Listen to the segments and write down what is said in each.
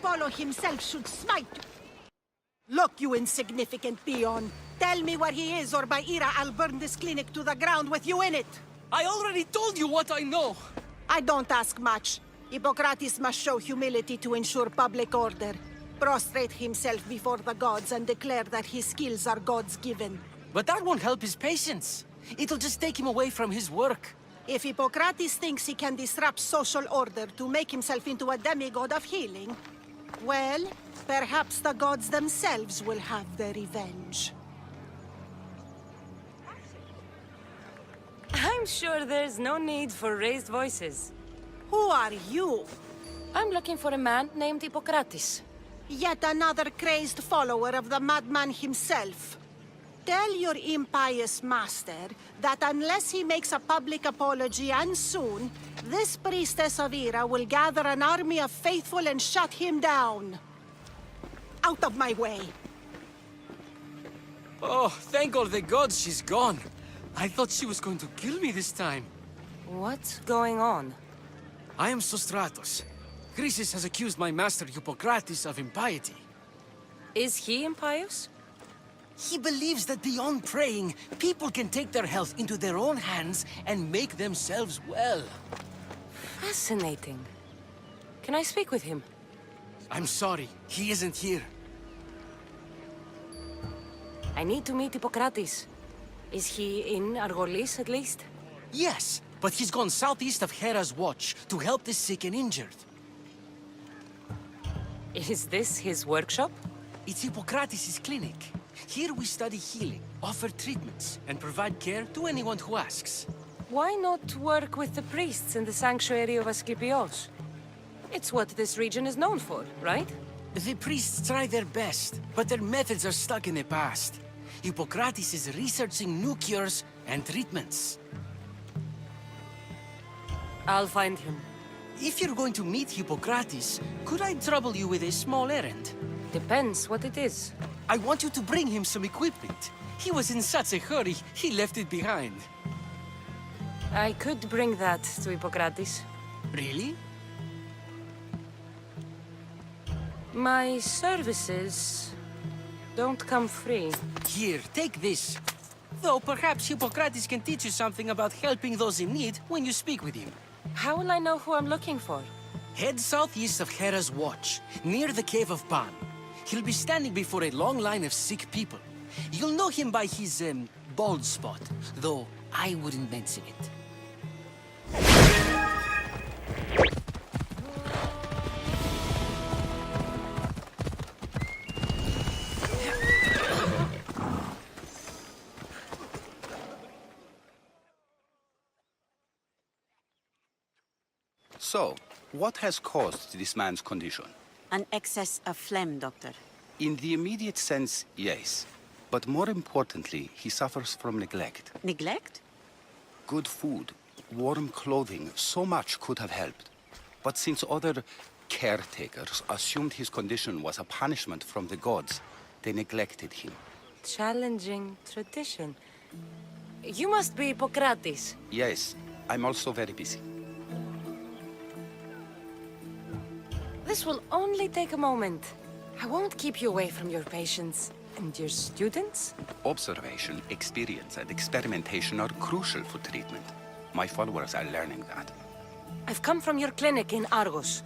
Apollo himself should smite you. Look, you insignificant peon. Tell me where he is, or by Ira, I'll burn this clinic to the ground with you in it. I already told you what I know! I don't ask much. Hippocrates must show humility to ensure public order. Prostrate himself before the gods and declare that his skills are God's given. But that won't help his patients. It'll just take him away from his work. If Hippocrates thinks he can disrupt social order to make himself into a demigod of healing, well, perhaps the gods themselves will have their revenge. I'm sure there's no need for raised voices. Who are you? I'm looking for a man named Hippocrates. Yet another crazed follower of the madman himself. Tell your impious master that unless he makes a public apology, and soon, this priestess of Ira will gather an army of faithful and shut him down. Out of my way! Oh, thank all the gods she's gone. I thought she was going to kill me this time. What's going on? I am Sostratos. Chrysis has accused my master Hippocrates of impiety. Is he impious? He believes that beyond praying, people can take their health into their own hands and make themselves well. Fascinating. Can I speak with him? I'm sorry, he isn't here. I need to meet Hippocrates. Is he in Argolis, at least? Yes, but he's gone southeast of Hera's watch to help the sick and injured. Is this his workshop? It's Hippocrates' clinic. Here we study healing, offer treatments, and provide care to anyone who asks. Why not work with the priests in the sanctuary of Asclepios? It's what this region is known for, right? The priests try their best, but their methods are stuck in the past. Hippocrates is researching new cures and treatments. I'll find him. If you're going to meet Hippocrates, could I trouble you with a small errand? Depends what it is. I want you to bring him some equipment. He was in such a hurry, he left it behind. I could bring that to Hippocrates. Really? My services don't come free. Here, take this. Though perhaps Hippocrates can teach you something about helping those in need when you speak with him. How will I know who I'm looking for? Head southeast of Hera's watch, near the Cave of Pan. He'll be standing before a long line of sick people. You'll know him by his, bald spot, though I wouldn't mention it. So, what has caused this man's condition? An excess of phlegm, Doctor. In the immediate sense, yes. But more importantly, he suffers from neglect. Neglect? Good food, warm clothing, so much could have helped. But since other caretakers assumed his condition was a punishment from the gods, they neglected him. Challenging tradition. You must be Hippocrates. Yes, I'm also very busy. This will only take a moment. I won't keep you away from your patients. And your students? Observation, experience, and experimentation are crucial for treatment. My followers are learning that. I've come from your clinic in Argos.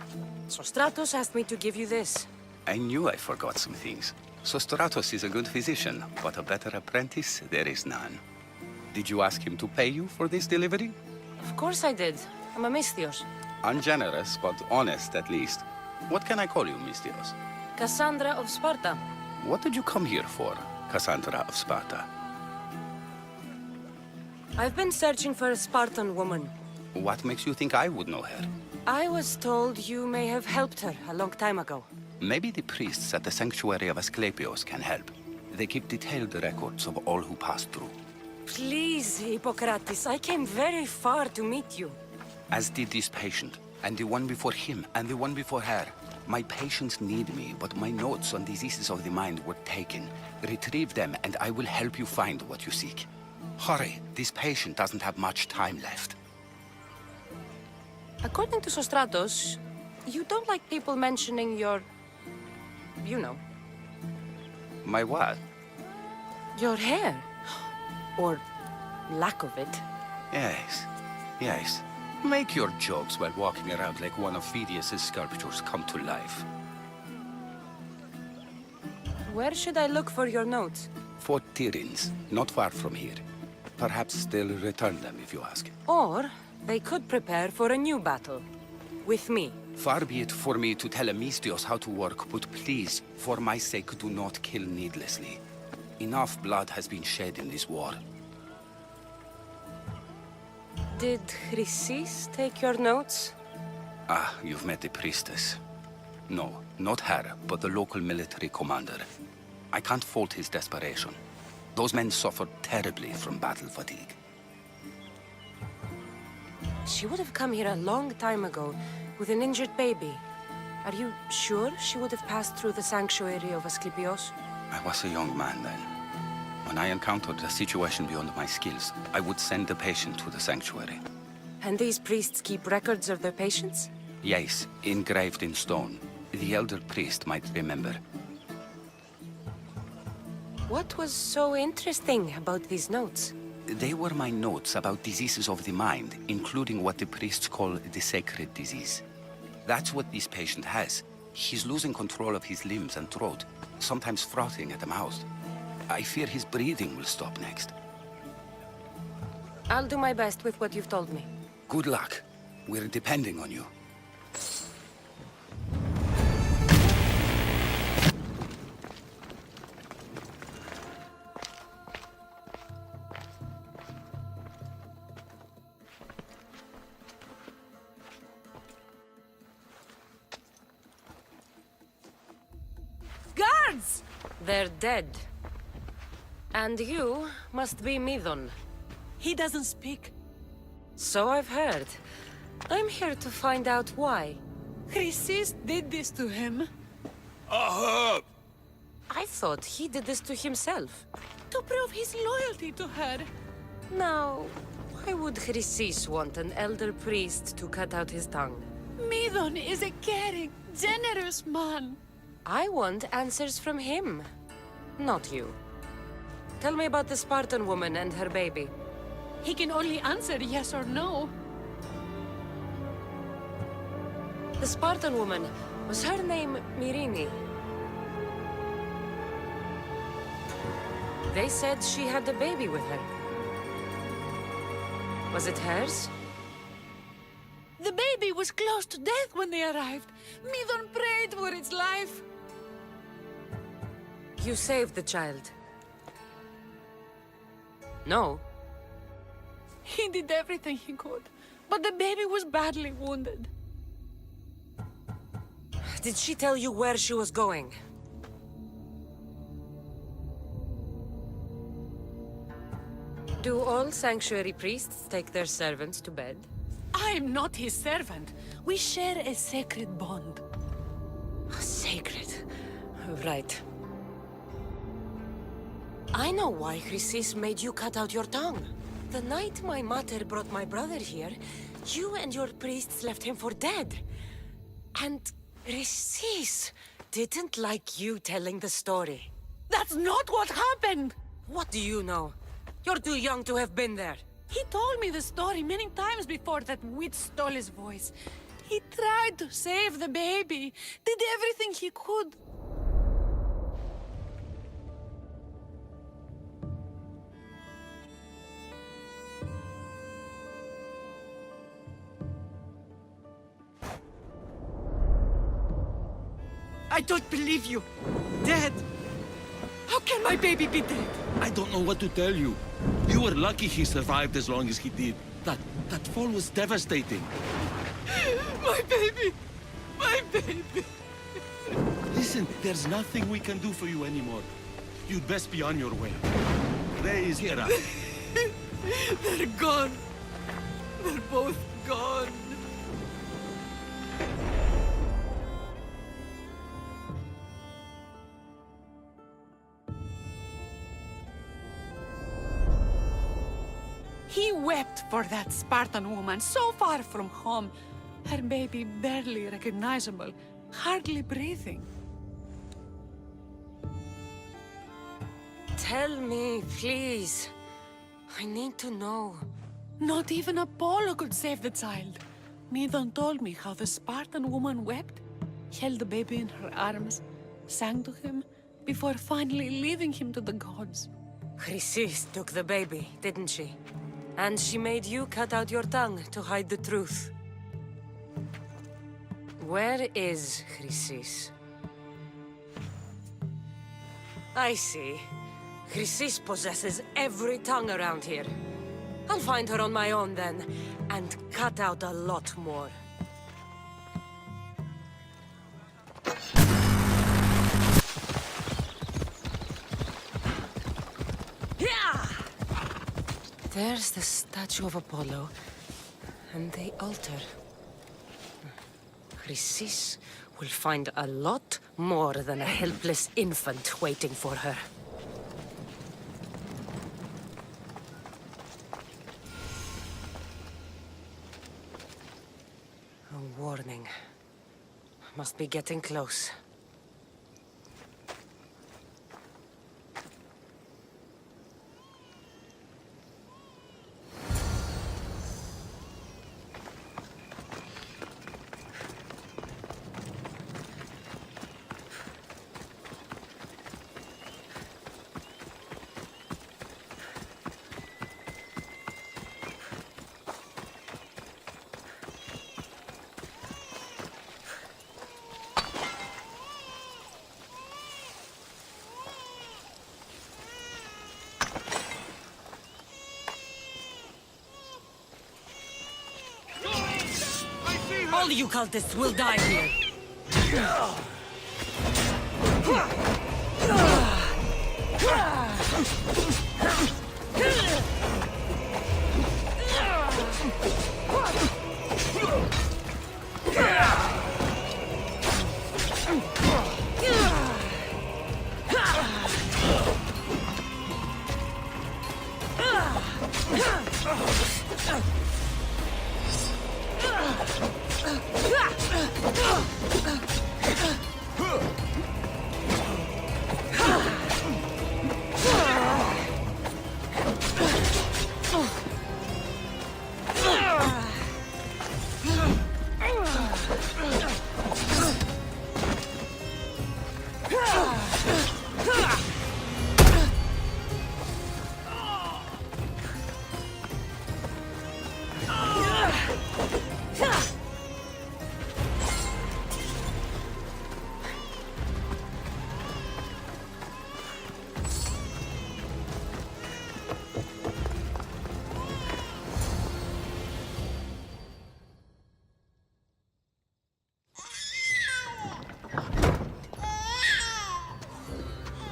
Sostratos asked me to give you this. I knew I forgot some things. Sostratos is a good physician, but a better apprentice there is none. Did you ask him to pay you for this delivery? Of course I did. I'm a Misthios. Ungenerous, but honest at least. What can I call you, Misthios? Cassandra of Sparta. What did you come here for, Cassandra of Sparta? I've been searching for a Spartan woman. What makes you think I would know her? I was told you may have helped her a long time ago. Maybe the priests at the sanctuary of Asclepios can help. They keep detailed records of all who passed through. Please, Hippocrates, I came very far to meet you. As did this patient, and the one before him, and the one before her. My patients need me, but my notes on diseases of the mind were taken. Retrieve them, and I will help you find what you seek. Hurry, this patient doesn't have much time left. According to Sostratos, you don't like people mentioning your you know. My what? Your hair. Or lack of it. Yes, yes. Make your jokes while walking around like one of Phidias' sculptures come to life. Where should I look for your notes? Fort Tyrins, not far from here. Perhaps they'll return them if you ask. Or they could prepare for a new battle. With me. Far be it for me to tell Amistios how to work, but please, for my sake, do not kill needlessly. Enough blood has been shed in this war. Did Chrysis take your notes? Ah, you've met the priestess. No, not her, but the local military commander. I can't fault his desperation. Those men suffered terribly from battle fatigue. She would have come here a long time ago, with an injured baby. Are you sure she would have passed through the sanctuary of Asclepios? I was a young man then. When I encountered a situation beyond my skills, I would send the patient to the sanctuary. And these priests keep records of their patients? Yes, engraved in stone. The elder priest might remember. What was so interesting about these notes? They were my notes about diseases of the mind, including what the priests call the sacred disease. That's what this patient has. He's losing control of his limbs and throat, sometimes frothing at the mouth. I fear his breathing will stop next. I'll do my best with what you've told me. Good luck. We're depending on you. Guards! They're dead. And you must be Midon. He doesn't speak. So I've heard. I'm here to find out why. Chrysis did this to him. I thought he did this to himself. To prove his loyalty to her. Now, why would Chrysis want an elder priest to cut out his tongue? Midon is a caring, generous man. I want answers from him, not you. Tell me about the Spartan woman and her baby. He can only answer yes or no. The Spartan woman, was her name Myrine? They said she had a baby with her. Was it hers? The baby was close to death when they arrived. Midon prayed for its life. You saved the child. No. He did everything he could, but the baby was badly wounded. Did she tell you where she was going? Do all sanctuary priests take their servants to bed? I'm not his servant. We share a sacred bond. Sacred. Right. I know why Chrysis made you cut out your tongue. The night my mater brought my brother here, you and your priests left him for dead. And Chrysis didn't like you telling the story. That's not what happened! What do you know? You're too young to have been there. He told me the story many times before that witch stole his voice. He tried to save the baby, did everything he could. I don't believe you. Dead. How can my baby be dead? I don't know what to tell you. You were lucky he survived as long as he did. That fall was devastating. My baby! My baby! Listen, there's nothing we can do for you anymore. You'd best be on your way. Praise Hera. They're gone. They're both gone. He wept for that Spartan woman, so far from home. Her baby barely recognizable, hardly breathing. Tell me, please. I need to know. Not even Apollo could save the child. Medon told me how the Spartan woman wept, held the baby in her arms, sang to him, before finally leaving him to the gods. Chrysis took the baby, didn't she? And she made you cut out your tongue to hide the truth. Where is Chrysis? I see. Chrysis possesses every tongue around here. I'll find her on my own then, and cut out a lot more. Yeah! There's the statue of Apollo, and the altar. Chrysis will find a lot more than a helpless infant waiting for her. A warning. Must be getting close. All you cultists will die here.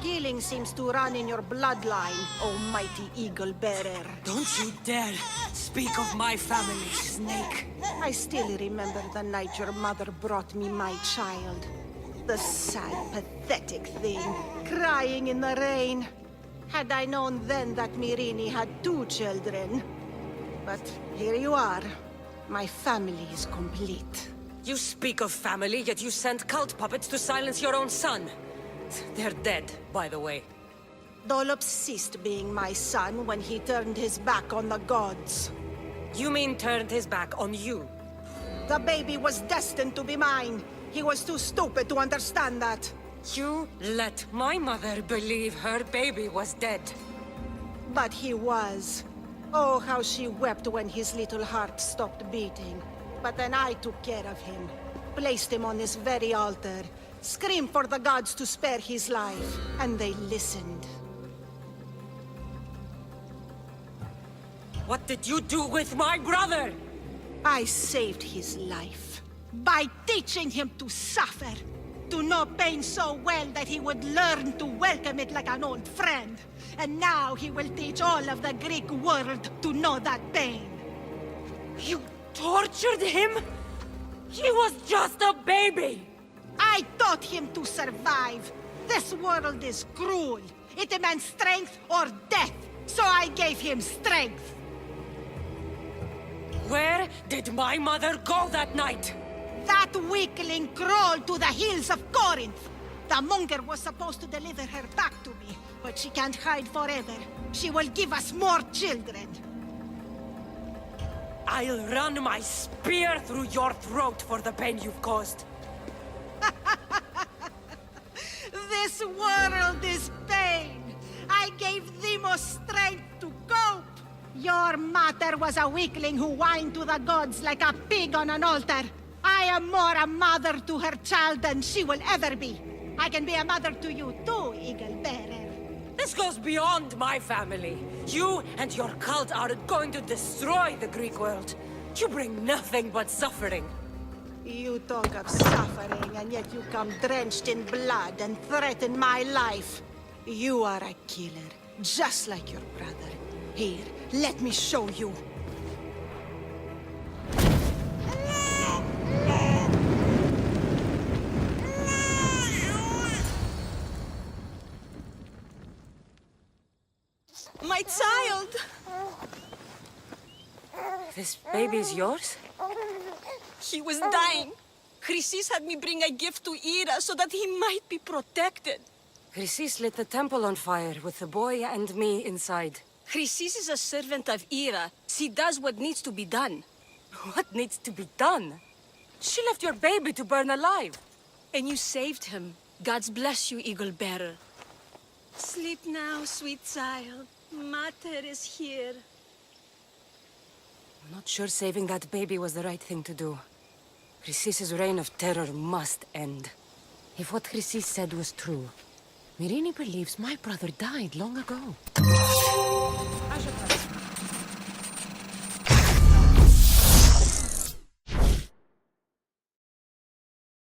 Killing seems to run in your bloodline, oh mighty eagle bearer. Don't you dare speak of my family, Snake. I still remember the night your mother brought me my child. The sad, pathetic thing, crying in the rain. Had I known then that Myrrine had 2 children. But here you are. My family is complete. You speak of family, yet you sent cult puppets to silence your own son. They're dead, by the way. Dolops ceased being my son when he turned his back on the gods. You mean turned his back on you? The baby was destined to be mine. He was too stupid to understand that. You let my mother believe her baby was dead. But he was. Oh, how she wept when his little heart stopped beating. But then I took care of him. Placed him on this very altar. Screamed for the gods to spare his life. And they listened. What did you do with my brother? I saved his life. By teaching him to suffer. To know pain so well that he would learn to welcome it like an old friend. And now he will teach all of the Greek world to know that pain. You tortured him? He was just a baby! I taught him to survive. This world is cruel. It demands strength or death. So I gave him strength. Where did my mother go that night? That weakling crawled to the hills of Corinth. The monger was supposed to deliver her back to me, but she can't hide forever. She will give us more children. I'll run my spear through your throat for the pain you've caused. This world is pain. I gave Demos strength to cope. Your mater was a weakling who whined to the gods like a pig on an altar. I am more a mother to her child than she will ever be. I can be a mother to you too, Eagle Bearer. This goes beyond my family. You and your cult are going to destroy the Greek world. You bring nothing but suffering. You talk of suffering, and yet you come drenched in blood and threaten my life. You are a killer, just like your brother. Here, let me show you. My child! This baby's yours? He was dying. Chrysis had me bring a gift to Ira so that he might be protected. Chrysis lit the temple on fire with the boy and me inside. Chrysis is a servant of Ira. She does what needs to be done. What needs to be done? She left your baby to burn alive. And you saved him. God's bless you, Eagle Bearer. Sleep now, sweet child. Mater is here. I'm not sure saving that baby was the right thing to do. Chrysis's reign of terror must end. If what Chrysis said was true, Myrine believes my brother died long ago.